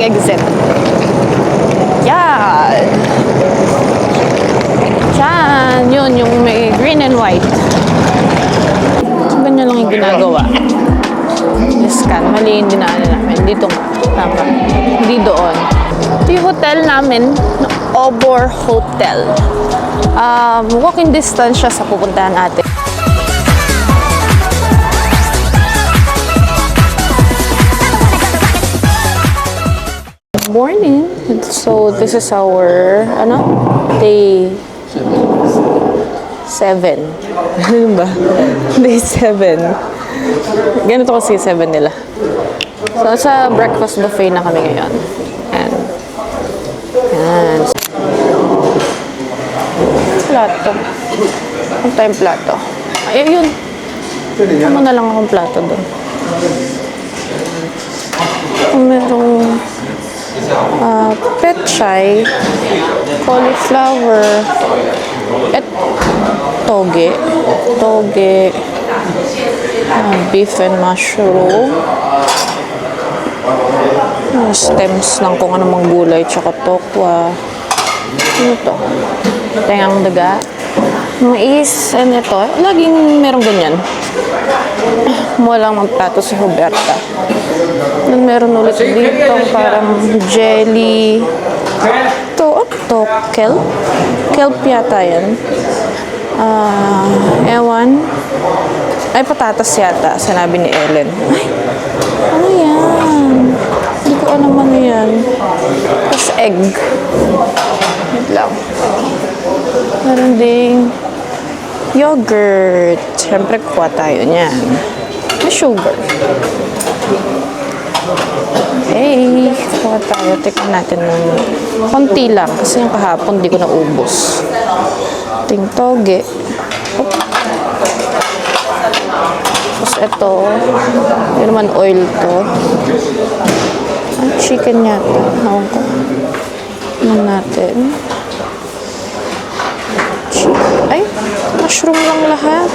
kaming exit. Yan. Yan. Yun, yung may green and white. So, ganyan lang yung ginagawa. Scan. Mali yung dinaanan namin. Dito nga. Tama. Hindi doon. Ito yung hotel namin. Obor Hotel. Walking distance siya sa pupuntahan natin. Morning. So, this is our, day 7. Ano ba? Day 7. Ganito kasi 7 nila. So, sa breakfast buffet na kami ngayon. And, yan. Plato. Ang tayong plato. Ay, yun. Tama na lang akong plato doon. Merong petchay, cauliflower, at toge, beef and mushroom, stems ng kung anong gulay, tsaka tokwa. Ano to? Tengang daga, mais, and ito. Laging merong ganyan. Walang magplato si Roberta. Then meron ulit dito parang jelly. Ito, kelp. Kelp yata yan. Ewan. Ay, patatas yata, sinabi ni Ellen. Ay, ano yan? Hindi ko alam ano yan. Tapos egg. Wait lang. Meron ding yogurt. Siyempre, kuha tayo niyan. May sugar. Okay, kuha tayo. Tikman natin ng konti lang. Kasi yung kahapon, di ko naubos. Ting toge. Tapos ito, yun naman oil to. Chicken yata. Hawag ko. Tignan natin. Ay, mushroom lang lahat.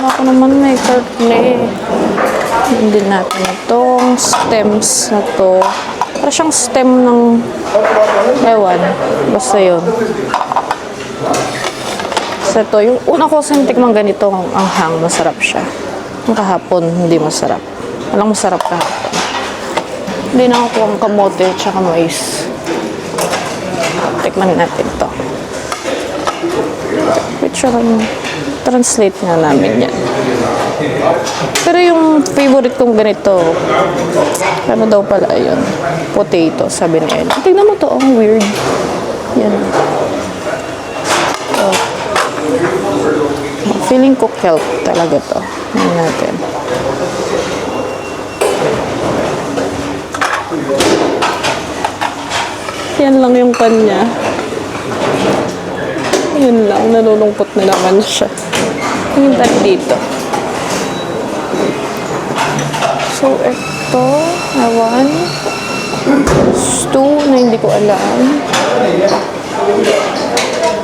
Ako naman may turtle. Hindi natin itong stems na to. Para siyang stem ng ewan. Basta yun. Basta ito. Yung una ko sa tikmang ganito, ang anghang, masarap siya. Ang kahapon, hindi masarap. Walang masarap kahapon. Hindi na ako ang kamote tsaka mais. Tikman natin ito. Which translate nga namin yan. Pero yung favorite kong ganito, ano daw pala yun? Potato, sabi ni Ellen. Tignan mo to, ang weird. Yan. So, feeling ko kelp talaga to. Yan natin. Yan lang yung kanya. Yun lang, nalulungkot na naman siya. Tingin tayo dito. So, ito, awan. Stew na hindi ko alam.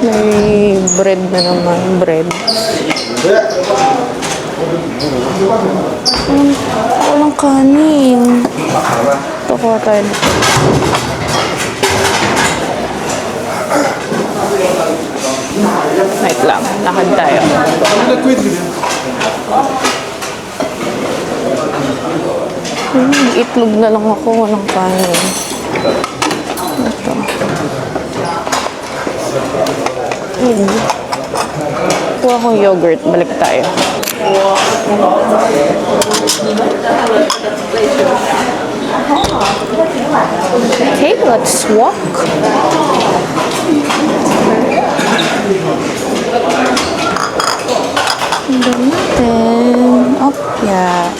May bread na naman, bread. Walang kanin. Ito, kuha tayo dito. Wait lang, lakad tayo. Itlog na lang ako, walang kanin. Ito. Kuha akong yogurt, balik tayo. Okay, let's walk. Tignan natin. Yeah.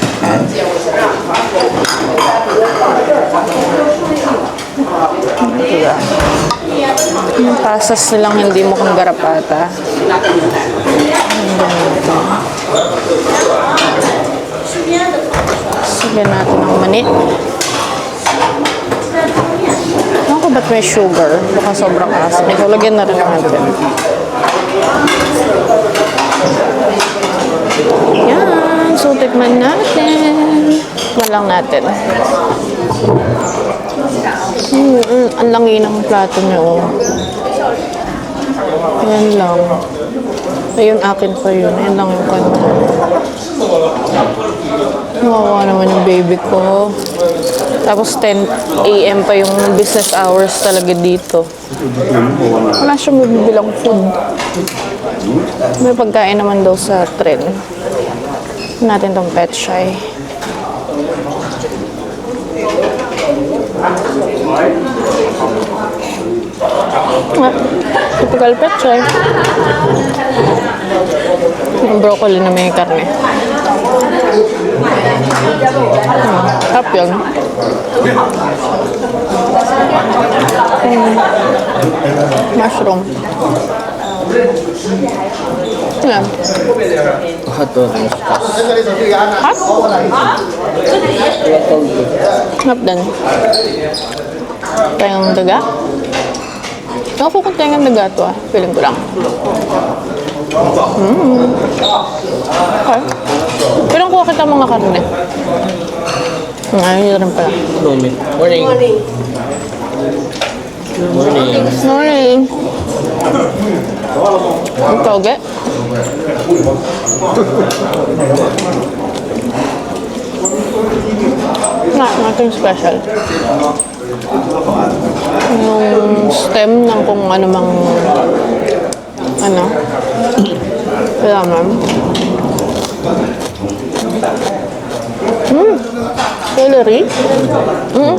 Diba? Yung pasas nilang hindi mo kang garapata. Sige natin ang mani. Ano ko ba't may sugar? Baka sobrang asin. Ito, lagyan na rin natin. Yan. So, tikman natin. Tikman lang natin. Ang langi ng plato niya, oh. Ayan lang. Ayun, akin pa yun. Ayan lang yung kanya. Nawawa naman yung baby ko. Tapos 10 a.m. pa yung business hours talaga dito. Wala siyang mabibilang food. May pagkain naman daw sa tren. Natin tong pet shy. Typical pet shy. Yung broccoli na may karne. Sarap yun. Mushroom. Yan. Hot or Hot? Sarap din. Tayong daga. Ako kung tayong daga to ah. Feeling ko lang. Okay. Pero kuha kita mga karne. Ayun yun rin pala. Morning. Morning. Morning. Morning. Ang toge. Nothing special. Yung stem ng kung ano mang laman. Celery?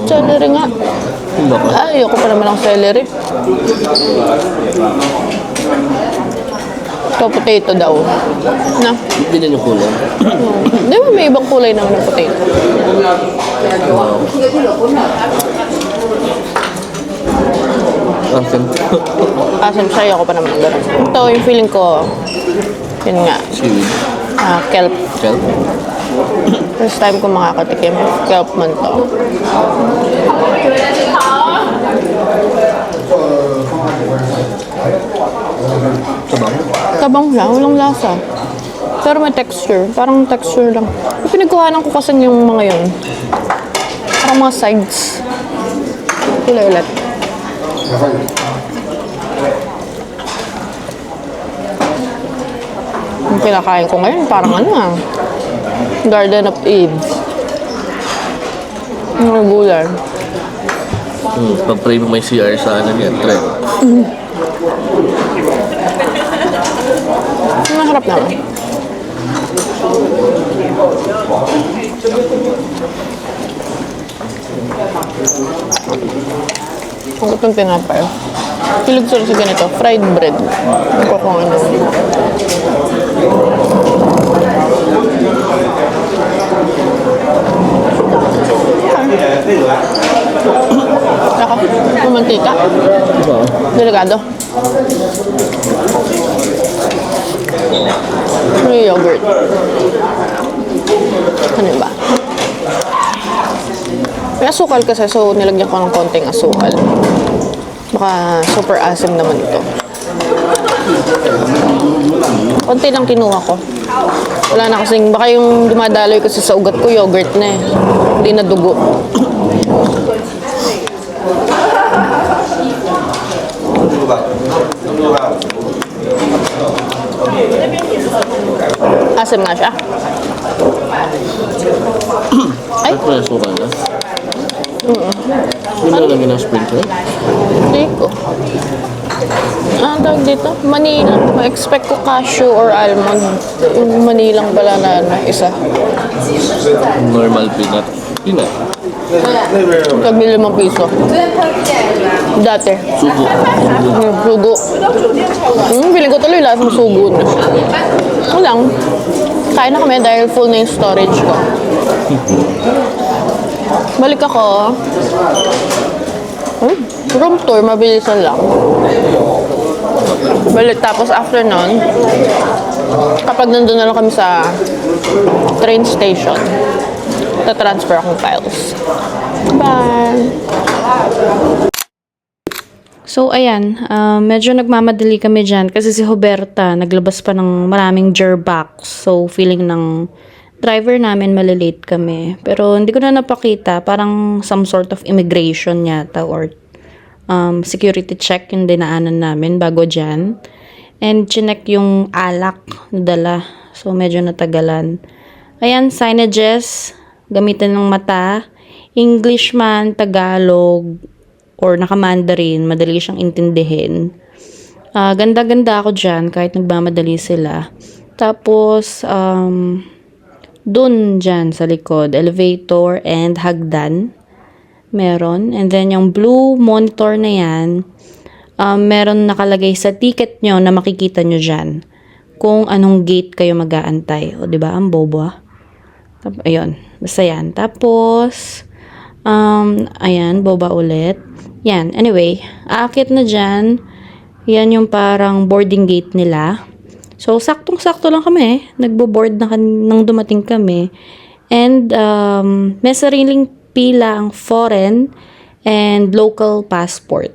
Celery nga. Ayoko pa naman ng celery. Ito, potato daw. Na? Hindi na yung kulay. Di ba may ibang kulay naman ng potato? Asim. Asim siya, ayoko pa naman ng ganun. Ito, yung feeling ko, yun nga, Seaweed. kelp. Kelp. First time ko makakatikim. Kelp man to. Sabang. Tabang siya, walang lasa. Pero may texture. Parang texture lang. Yung pinagkuhanan ko kasi yung mga yun. Parang mga sides. Kulay ulit. Yung pinakain ko ngayon, parang Garden of Eve. Yung gulay. Pag-pray mo may CR sa yan, tren. Masarap naman. Ang itong tinapay. Hilig sila sa ganito. Fried bread. Ito kung ano. Ako, mamantika. Diba? Delikado. May yogurt. Ano ba? May asukal kasi, so nilagyan ko ng konting asukal. Baka super asim naman ito. Konti lang kinuha ko. Wala na kasing, baka yung dumadaloy kasi sa ugat ko, yogurt na eh. Hindi na dugo. Asim na siya. Ay, Ito na suka na. Hindi na lang ng sprinkle. hindi ko. Ang tawag dito? Manila. Ma-expect ko cashew or almond. Yung manilang pala na isa. Normal peanut. Peanut. Tag ni ₱5. Dati. Sugo. Sugo. Feeling ko tuloy lahat ng sugo na. Ano lang. Kain na kami dahil full na yung storage ko. Balik ako. Room tour, mabilisan lang. Balik, tapos after nun, kapag nandun na lang kami sa train station, tatransfer akong files. Bye! So, ayan. Medyo nagmamadali kami dyan kasi si Huberta naglabas pa ng maraming gerbox. So, feeling ng driver namin malilate kami. Pero hindi ko na napakita. Parang some sort of immigration yata or security check yung dinaanan namin bago dyan. And chinek yung alak na dala. So, medyo natagalan. Ayan, signages. Gamitan ng mata. English man, Tagalog, or naka-Mandarin. Madali siyang intindihin. Ganda-ganda ako dyan kahit nagmamadali sila. Tapos, dun dyan sa likod, elevator and hagdan. Meron. And then, yung blue monitor na yan, meron nakalagay sa ticket nyo na makikita nyo dyan kung anong gate kayo mag-aantay. O, diba? Ang bobo, ah. Ayun. Basta yan. Tapos, ayan, boba ulit. Yan. Anyway, aakit na dyan. Yan yung parang boarding gate nila. So, saktong-sakto lang kami. Nagbo-board na nang dumating kami. And, may sariling pila ang foreign and local passport.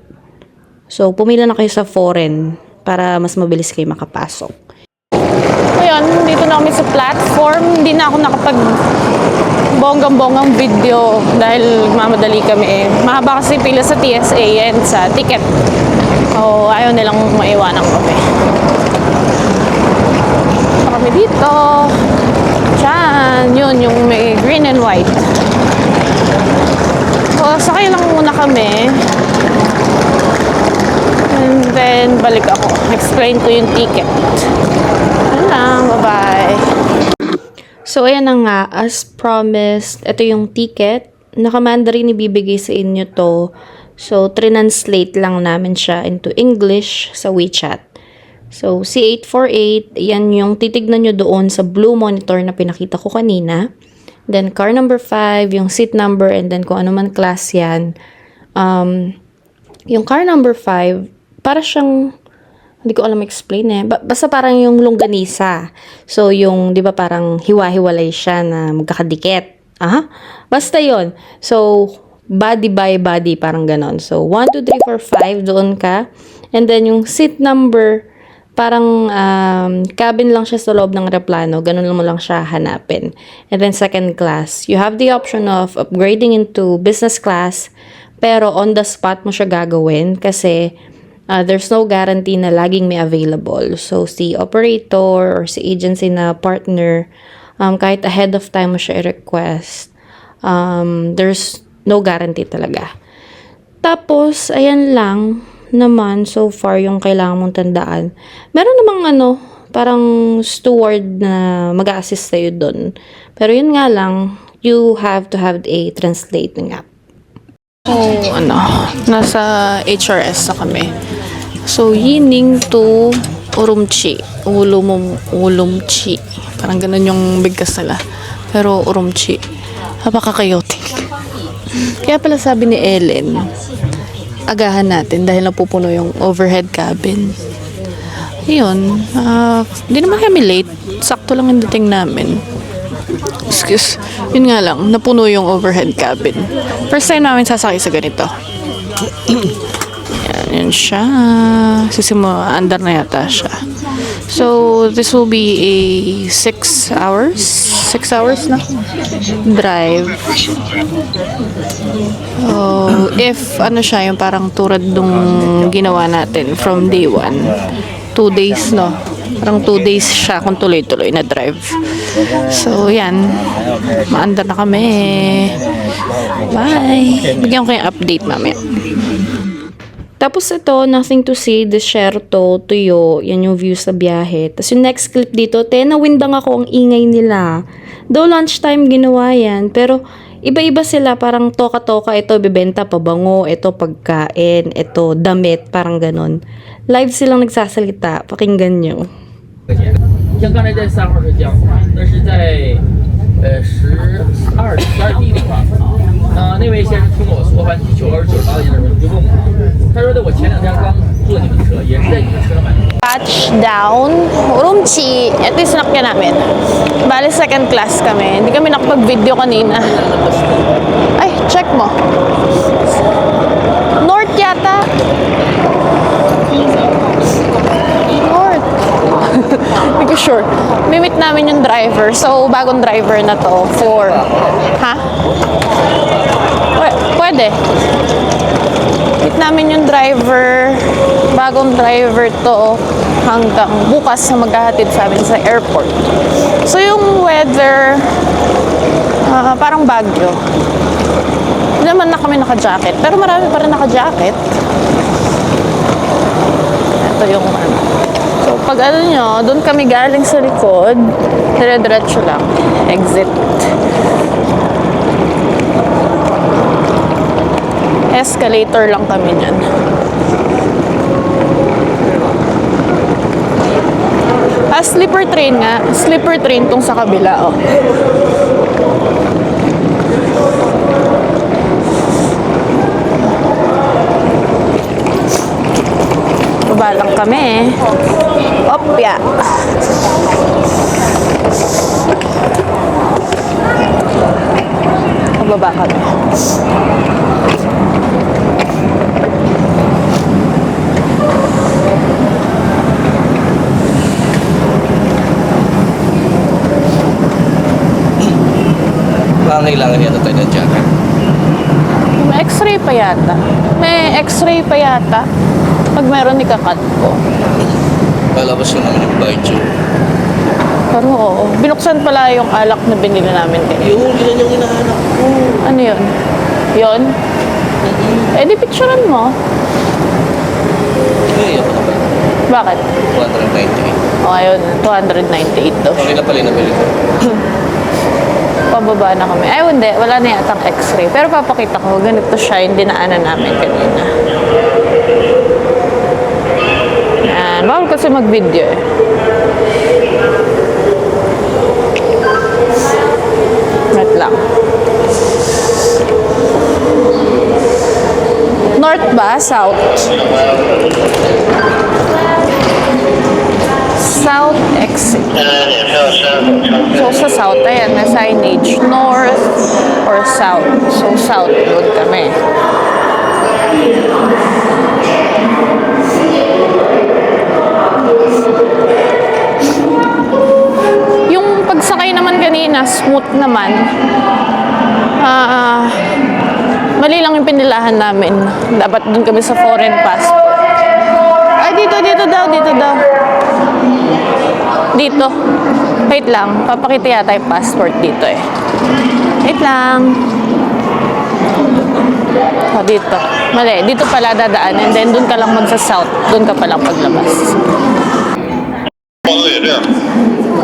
So, pumila na kayo sa foreign para mas mabilis kayo makapasok. Ayun, dito na kami sa platform. Hindi na ako nakapag bonggang-bonggang video dahil mamadali kami. Mahaba kasi pila sa TSA and sa ticket. So, ayaw nilang maiwanan kami. So, kami dito. Diyan, yun, yung may green and white. So, sakay lang muna kami. And then, balik ako. Explain ko yung ticket. Ano lang, bye-bye. So, ayan na nga. As promised, ito yung ticket. Naka-Mandarin ibibigay sa inyo to. So, translate lang namin siya into English sa WeChat. So, C848, yan yung titignan nyo doon sa blue monitor na pinakita ko kanina. Then, car number 5, yung seat number, and then kung ano man class yan. Yung car number 5, para siyang, hindi ko alam explain eh. Basta parang yung longganisa. So, yung, di ba parang hiwa-hiwalay siya na magkakadikit. Basta yon. So, body by body, parang ganon. So, 1, 2, 3, 4, 5, doon ka. And then, yung seat number, parang cabin lang siya sa loob ng aeroplano. Ganun mo lang siya hanapin. And then, second class. You have the option of upgrading into business class, pero on the spot mo siya gagawin kasi there's no guarantee na laging may available. So, si operator or si agency na partner, kahit ahead of time mo siya i-request, there's no guarantee talaga. Tapos, ayan lang naman so far yung kailangan mong tandaan. Meron namang parang steward na mag-a-assist sa'yo dun. Pero yun nga lang, you have to have a translating app. So, nasa HRS na kami. So, Yining to Urumqi. Ulumqi. Parang ganun yung bigkas nila. Pero Urumqi. Napaka-chaotic. Kaya pala sabi ni Ellen, agahan natin dahil napupuno yung overhead cabin. Yun. Hindi naman kami late. Sakto lang yung dating namin. Excuse. Yun nga lang, napuno yung overhead cabin. First time namin sasakay sa ganito. Yan siya. Under na yata siya. So, this will be a 6 hours. 6 hours na drive. If siya, yung parang turad nung ginawa natin from day 1. 2 days, no? Parang 2 days siya kung tuloy-tuloy na drive. So, yan. Maandar na kami. Bye! Bigyan ko yung update mamaya. Tapos ito, nothing to see, desierto, tuyo, yan yung view sa biyahe. Tapos yung next clip dito, nawindang ako ang ingay nila. Though lunchtime ginawa yan, pero iba-iba sila, parang toka-toka, ito bibenta, pabango, ito pagkain, ito damit, parang ganon. Live silang nagsasalita, pakinggan nyo. 像刚才在3号车江，那是在12地的话那位先生听我说完9月9号的时候就问我，他说的我前2天刚坐你们车，也是在你们车上买的。 Touchdown, Urumqi. Ito yung sinakyan namin. Bali, second class kami. Hindi kami nakapag-video kanina. Ay, check mo. North yata. North. Hindi ko sure. Mimit namin yung driver. driver. So, bagong driver na to for... Ha? Pwede. Meet namin yung driver. Bagong driver to hanggang bukas na maghahatid sa amin sa airport. So, yung weather, parang Baguio. Hindi naman na kami naka-jacket. Pero marami pa rin naka-jacket. Ito yung ano. So, pag ano nyo, doon kami galing sa likod, dire-diretso lang. Exit. Escalator lang kami dyan. Sleeper train nga. Sleeper train tong sa kabila, oh. Baba lang kami. Opya. Baba kami. Kailangan yata tayo ng jacket. May x-ray pa yata. May x-ray pa yata. Pag meron ikakat ko. Palabas ko naman yung bite. Pero oo. Binuksan pala yung alak na binili namin kanina. Yung ilan yung hinahanap ko. Ano yun? Yun? Eh di picturean mo. Ay, ako na ba? Bakit? 298. O ayun, 298 daw. Okay na pala yung nabili ko. Pababa na kami. Ay, hindi. Wala na yatang x-ray. Pero papakita ko, ganito siya yung dinaanan namin kanina. Yan. Bawal kasi mag-video eh. Wait lang. North ba? South? South exit. So, sa south, ayan, may signage. North or south. So, south, doon kami. Yung pagsakay naman kanina, smooth naman. Mali lang yung pinilahan namin. Dapat doon kami sa foreign passport. Ay, dito daw. Dito. Wait lang. Papakita yata yung passport dito eh. Wait lang. O, dito. Mali. Dito pala dadaan. And then, dun ka lang magsa-south. Dun ka palang paglabas.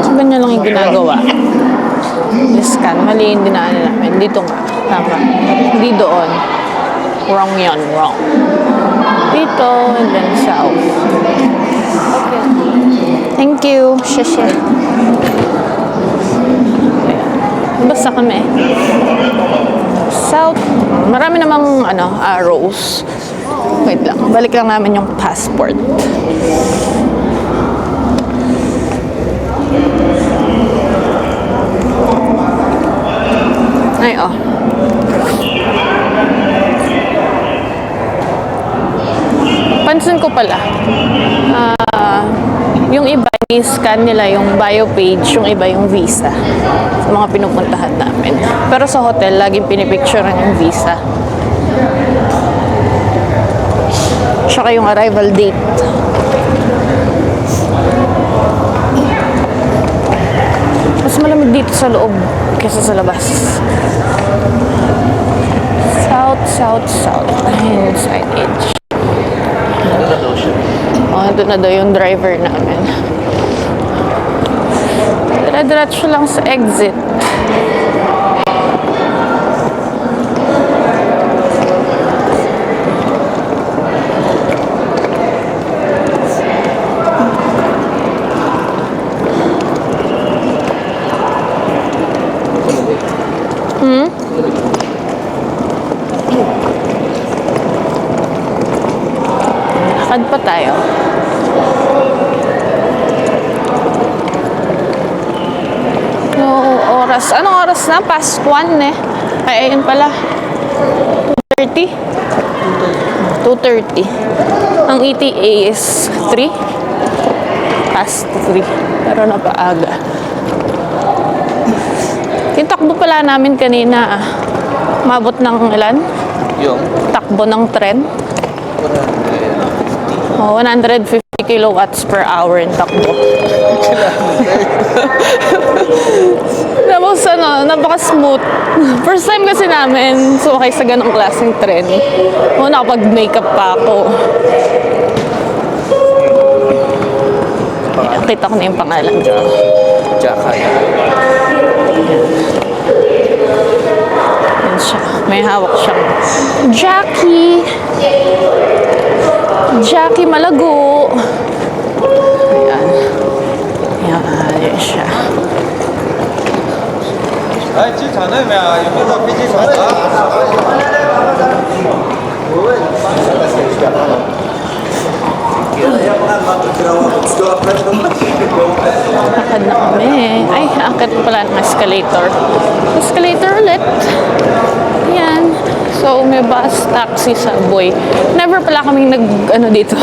So, ganyan lang yung ginagawa. I-scan. Mali yung dinaanan namin. Dito nga. Tama. Hindi doon. Wrong yun. Wrong. Dito. And then, south. Okay. Thank you. Shasha. Basta kami. South. Marami namang arrows. Wait lang. Balik lang namin yung passport. Ay, oh. Pansin ko pala. Yung iba, i-scan nila yung bio page, yung iba yung visa sa mga pinupuntahan namin. Pero sa hotel, laging pinipicturean yung visa. Tsaka yung arrival date. Mas malamig dito sa loob kaysa sa labas. South. Ayun, signage. Ito na daw yung driver namin. Diretso lang sa exit. Lakad pa tayo. Oras. Anong oras na? Past 1 eh. Ay, ayun pala. 2:30? 2:30. Ang ETA is 3? Past 3. Pero napaaga. Yung takbo pala namin kanina, mabot ng ilan? Yung Takbo ng tren. 150 kilowatts per hour yung takbo. Tapos napaka-smooth. First time kasi namin sumakay sa ganong klaseng tren. Nakapag-makeup pa ako. Nakita ko na yung pangalan dyan. Jaka yan. Yan siya. May hawak siyang Jackie. Jackie Malago. Ayan. Ayan siya. 来，机场那边啊，有没有到飞机场Lakad na kami. Ay, akit pala ng escalator. Escalator ulit. Yan. So, may bus, taxi, subway. Never pala kaming dito,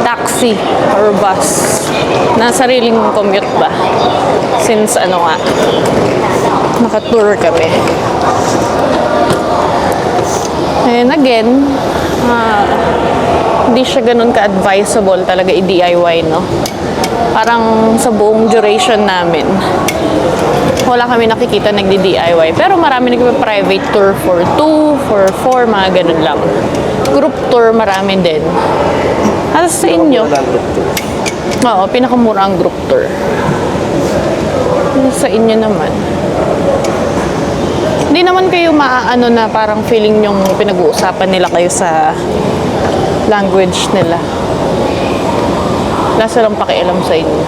taxi or bus na sariling commute ba. Since naka-tour kami. And again, hindi siya ganun ka-advisable talaga i-DIY, no? Parang sa buong duration namin, wala kami nakikita nagdi-DIY. Pero marami nagpa-private tour for 2, for 4, mga ganun lang. Group tour, marami din. At sa inyo? Oo, pinakamura ang group tour. Sa inyo naman. Hindi naman kayo maaano na parang feeling yung pinag-uusapan nila kayo sa language nila. Wala silang pakialam sa inyo.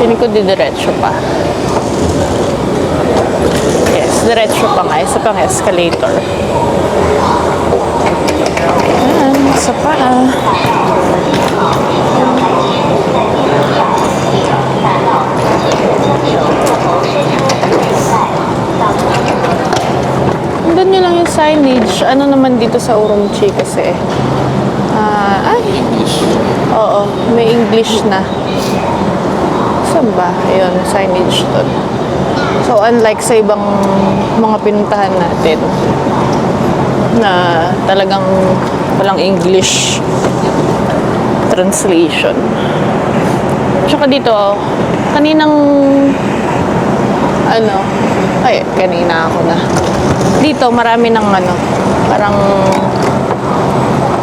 Piling ko didiretso pa. Yes, diretso pa nga. Isa pang escalator. Ayan, isa pa Doon nyo lang yung signage. Ano naman dito sa Urumqi kasi? Oo, may English na. Saan ba? Ayun, signage doon. So, unlike sa ibang mga pinuntahan natin na talagang walang English translation. Tsaka dito, kaninang kanina ako na. Dito, marami ng parang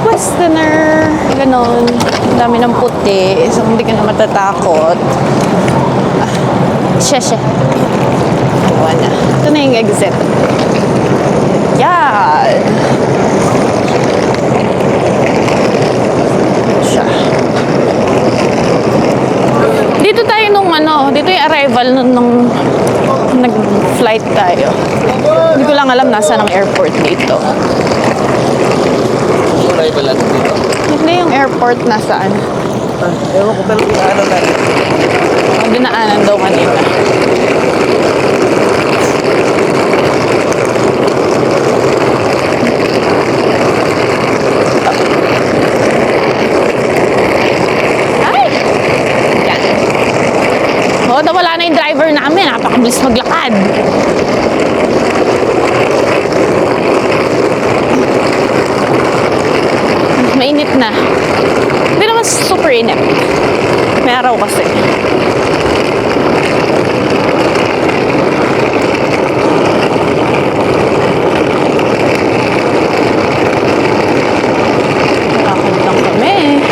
westerner, ganon. Dami ng puti, so hindi ka na matatakot. Siya. Iwan na. Ito na yung exit. Yan. Siya. Dito tayo dito yung arrival nung nag-flight tayo. Hindi ko lang alam nasa ng airport dito. Arrival lang dito. Hindi yung airport nasaan. Ewan ko pero ano na. Dinaanan daw kanina. Ay! Yan. Nawala na yung driver namin. Napakabilis maglakad. Mainit na. Hindi naman super init. May araw kasi. Lakad lang kami.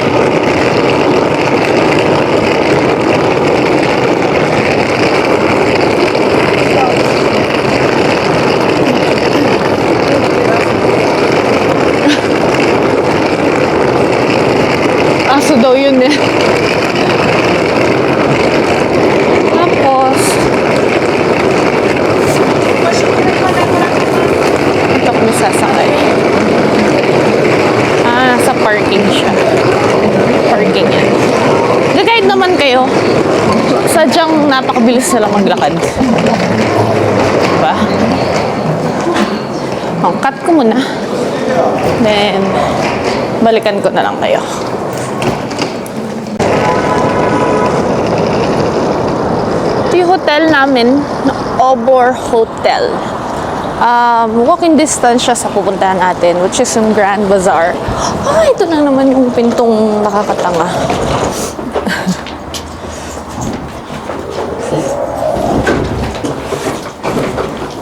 Aso daw yun eh. Tapos, ito kung sasakay. Nasa parking siya. Parking yan. Gagayad naman kayo. Sadyang napakabilis na lang maglakad. Diba? Cut ko muna. Then, Balikan ko na lang kayo. Ito yung hotel namin, Obor Hotel. Walking distance siya sa pupuntahan natin, which is yung Grand Bazaar. Ito na naman yung pintong nakakatanga.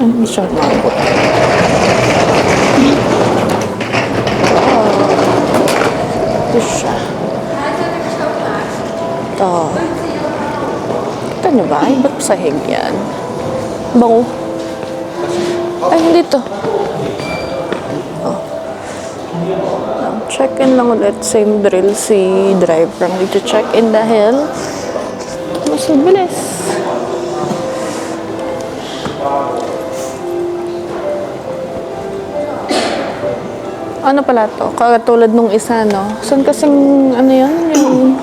Hindi siya mabot. Ito siya. Ito. Kita niyo ba? Ay, ba't sahig yan? Bango. Ay, hindi to. Check-in lang ulit. Same drill si driver. Dito check-in dahil mas mabilis. Ano pala to? Katulad nung isa, no? Saan kasing, ano yan? Yung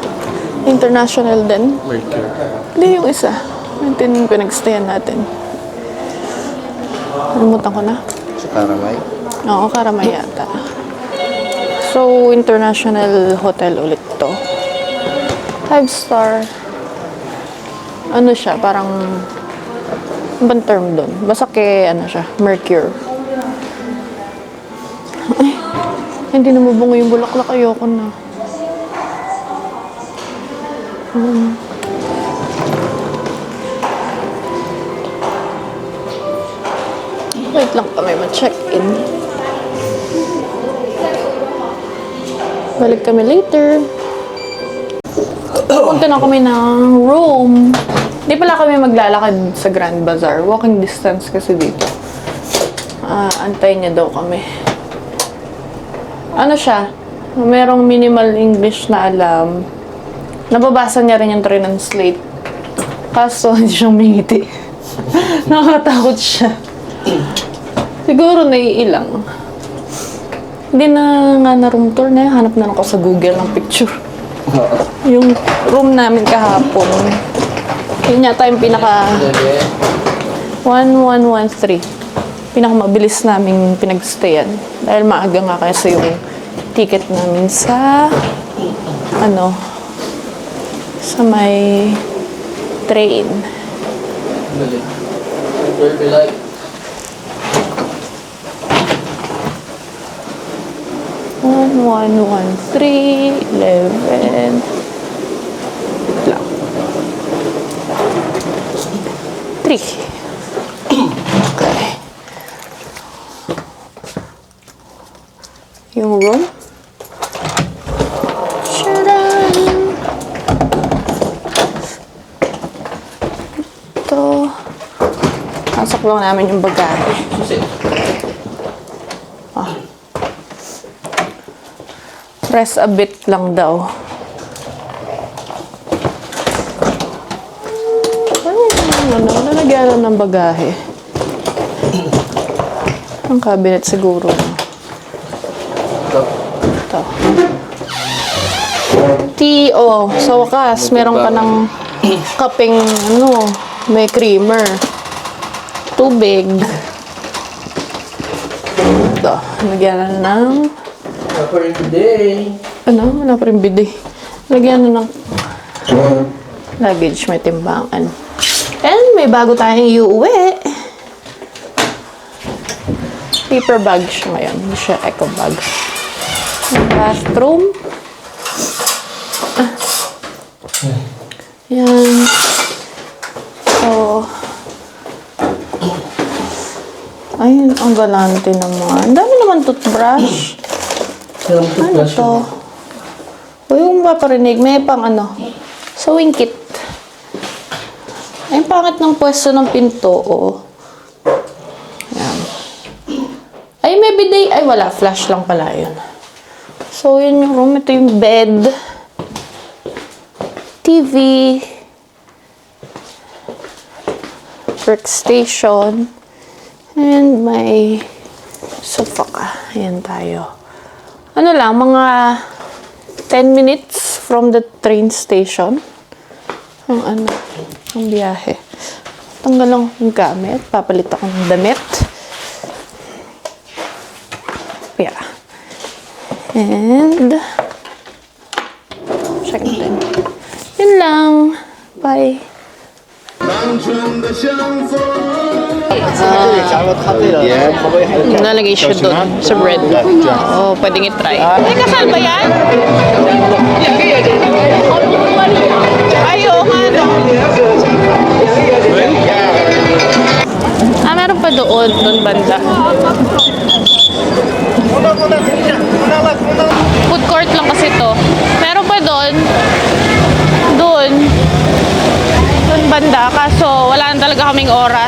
international din? Mercury. Hindi, yung isa. Yung pinag-stayan natin. Nalimutan ko na. Sa Karamay. Oo, Karamay yata. So, international hotel ulit to. 5-star. Ano siya? Parang, ibang term doon. Basta kay, ano siya, Mercure. Ay, hindi na mabungo yung bulaklak. Ayoko na. Wait lang kami ma-check-in. Balik kami later. Punta na kami ng room. Di pala kami maglalakad sa Grand Bazaar. Walking distance kasi dito. Antayin niya daw kami. Ano siya? Merong minimal English na alam. Nababasa niya rin yung translate. Kaso, hindi siyang mingiti. Nakakatakot siya. Siguro naiilang. Hindi na nga na room tour na. Hanap na ako sa Google ng picture. Yung room namin kahapon. Yun yata yung pinaka 1113. Pinakamabilis naming pinagstayan. Dahil maaga nga kasi yung ticket namin sa sa may train. One, 3, 11. Wait lang. 3. Okay. Yung room. Sharan! Ito. Pasok lang namin yung bagahe. Press a bit lang daw. Nalagyan ng bagahe. Ang cabinet siguro. Ito. T.O. Sa wakas, meron ka ng kapeng, may creamer. Tubig. Ito. Nalagyan na ng Wala pa rin today. wala pa rin bidet. Lagyan na ng luggage, may timbangan. And may bago tayong iuwi. Paper bag siya ngayon. Hindi siya eco bag. Bathroom. Yan. So, ayun, ang galante naman. Ang dami naman toothbrush. Ano to? O yung paparinig, may pang sewing kit. Ay, pangit ng pwesto ng pinto, Yan. Ay, may bidet. Ay, wala. Flash lang pala yun. So, yun yung room. Ito yung bed. TV. Workstation. And may sofa ka. Ayan tayo. Ano lang, mga 10 minutes from the train station. Ang biyahe. Tanggal lang yung gamit. Papalit ako ng damit. Yeah. And check din. Yun lang. Bye. Nalagay siya doon sa bread. Oo, pwedeng i-try. Ay, kasal ba yan? Ay, oo nga, no? Ah, meron pa doon banda. Food court lang kasi to. Meron pa doon banda, kaso wala na talaga kaming oras.